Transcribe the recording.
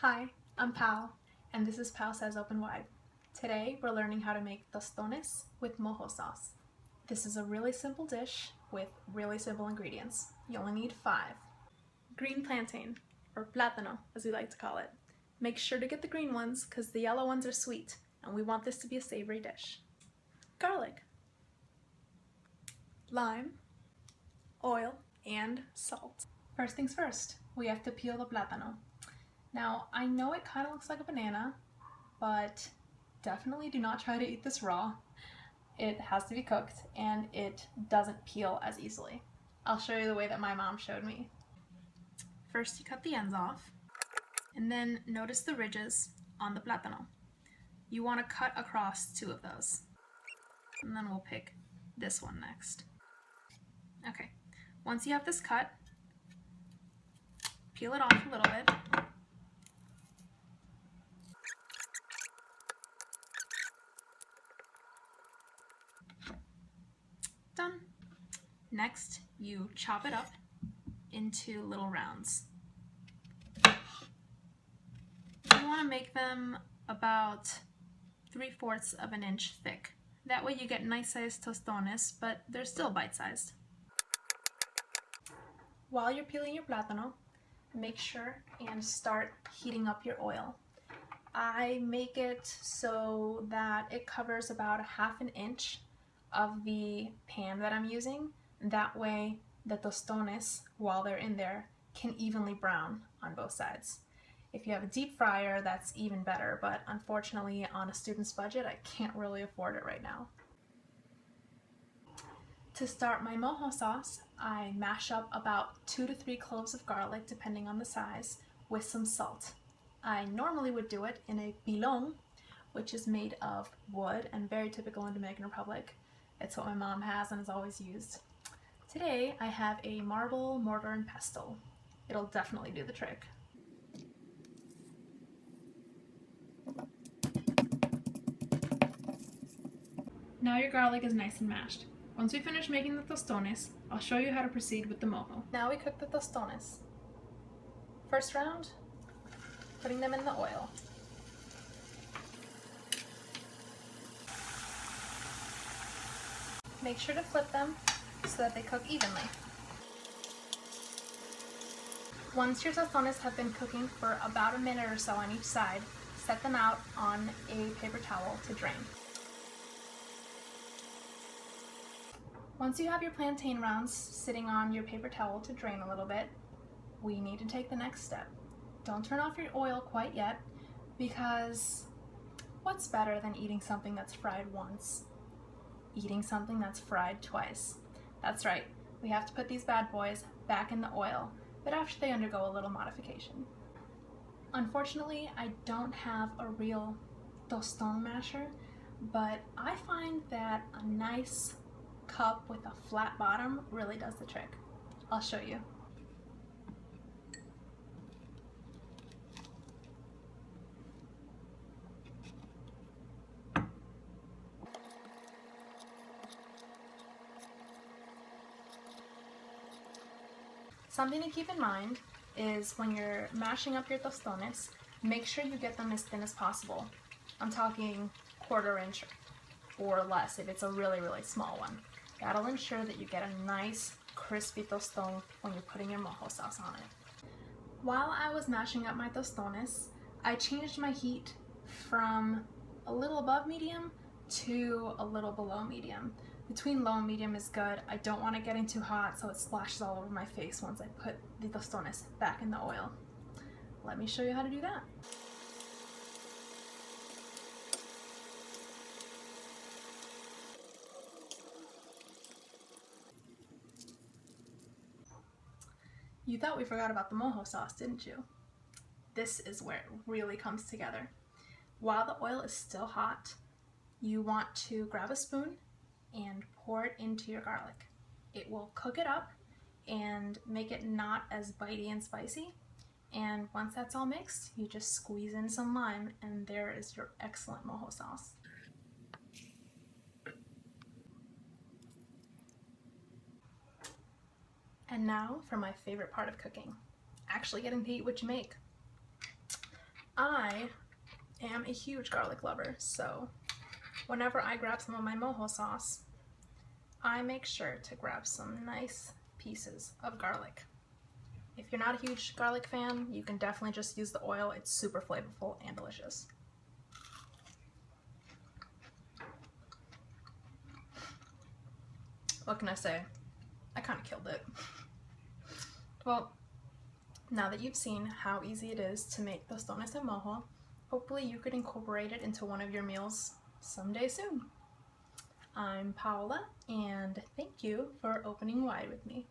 Hi, I'm Pal, and this is Pal Says Open Wide. Today we're learning how to make tostones with mojo sauce. This is a really simple dish with really simple ingredients. You only need 5. Green plantain, or plátano as we like to call it. Make sure to get the green ones because the yellow ones are sweet, and we want this to be a savory dish. Garlic, lime, oil, and salt. First things first, we have to peel the plátano. Now, I know it kind of looks like a banana, but definitely do not try to eat this raw. It has to be cooked, and it doesn't peel as easily. I'll show you the way that my mom showed me. First, you cut the ends off, and then notice the ridges on the plátano. You want to cut across 2 of those, and then we'll pick this one next. Okay, once you have this cut, peel it off a little bit. Done. Next, you chop it up into little rounds. You want to make them about 3/4 of an inch thick. That way you get nice sized tostones, but they're still bite-sized. While you're peeling your plátano, make sure and start heating up your oil. I make it so that it covers about 1/2 inch of the pan that I'm using. That way the tostones, while they're in there, can evenly brown on both sides. If you have a deep fryer, that's even better, but unfortunately on a student's budget, I can't really afford it right now. To start my mojo sauce, I mash up about 2 to 3 cloves of garlic, depending on the size, with some salt. I normally would do it in a pilon, which is made of wood and very typical in Dominican Republic. It's what my mom has and has always used. Today I have a marble mortar and pestle. It'll definitely do the trick. Now your garlic is nice and mashed. Once we finish making the tostones, I'll show you how to proceed with the mojo. Now we cook the tostones. First round, putting them in the oil. Make sure to flip them so that they cook evenly. Once your tostones have been cooking for about a minute or so on each side, set them out on a paper towel to drain. Once you have your plantain rounds sitting on your paper towel to drain a little bit, we need to take the next step. Don't turn off your oil quite yet, because what's better than eating something that's fried once? Eating something that's fried twice. That's right, we have to put these bad boys back in the oil, but after they undergo a little modification. Unfortunately, I don't have a real tostone masher, but I find that a nice cup with a flat bottom really does the trick. I'll show you. Something to keep in mind is when you're mashing up your tostones, make sure you get them as thin as possible. I'm talking 1/4 inch or less if it's a really, really small one. That'll ensure that you get a nice crispy tostone when you're putting your mojo sauce on it. While I was mashing up my tostones, I changed my heat from a little above medium to a little below medium. Between low and medium is good. I don't want it getting too hot so it splashes all over my face once I put the tostones back in the oil. Let me show you how to do that. You thought we forgot about the mojo sauce, didn't you? This is where it really comes together. While the oil is still hot, you want to grab a spoon and pour it into your garlic. It will cook it up and make it not as bitey and spicy. And once that's all mixed, you just squeeze in some lime and there is your excellent mojo sauce. And now for my favorite part of cooking, actually getting to eat what you make. I am a huge garlic lover, so whenever I grab some of my mojo sauce, I make sure to grab some nice pieces of garlic. If you're not a huge garlic fan, you can definitely just use the oil. It's super flavorful and delicious. What can I say? I kind of killed it. Well, now that you've seen how easy it is to make tostones and mojo, hopefully you could incorporate it into one of your meals someday soon. I'm Paola, and thank you for opening wide with me.